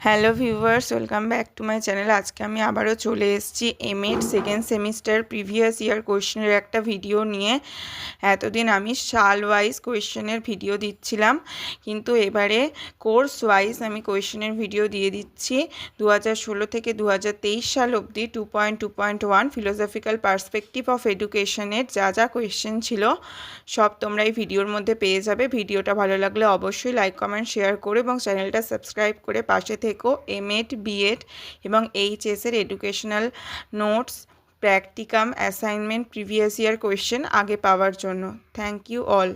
Hello viewers, welcome back to my channel. আজকে আমি আবারও চলে এসেছি M Ed second semester previous year কোয়েশ্চেনের একটা ভিডিও নিয়ে। এতদিন আমি সাল ওয়াইজ কোয়েশ্চেনের ভিডিও দিচ্ছিলাম, কিন্তু এবারে কোর্স ওয়াইজ আমি কোয়েশ্চেনের ভিডিও দিয়ে দিচ্ছি। 2016 থেকে 2023 সাল অবধি 2.2.1 ফিলোসফিক্যাল পার্সপেক্টিভ অফ এডুকেশনের যা যা কোয়েশ্চেন ছিল সব তোমরা এই ভিডিওর মধ্যে পেয়ে যাবে। ভিডিওটা ভালো লাগলে অবশ্যই লাইক, কমেন্ট, শেয়ার করে এবং চ্যানেলটা সাবস্ক্রাইব করে পাশে থেকো। এমএড, বিএড এবং এইচএসের educational notes, practicum, assignment, previous year question আগে পাওয়ার জন্য। Thank you all.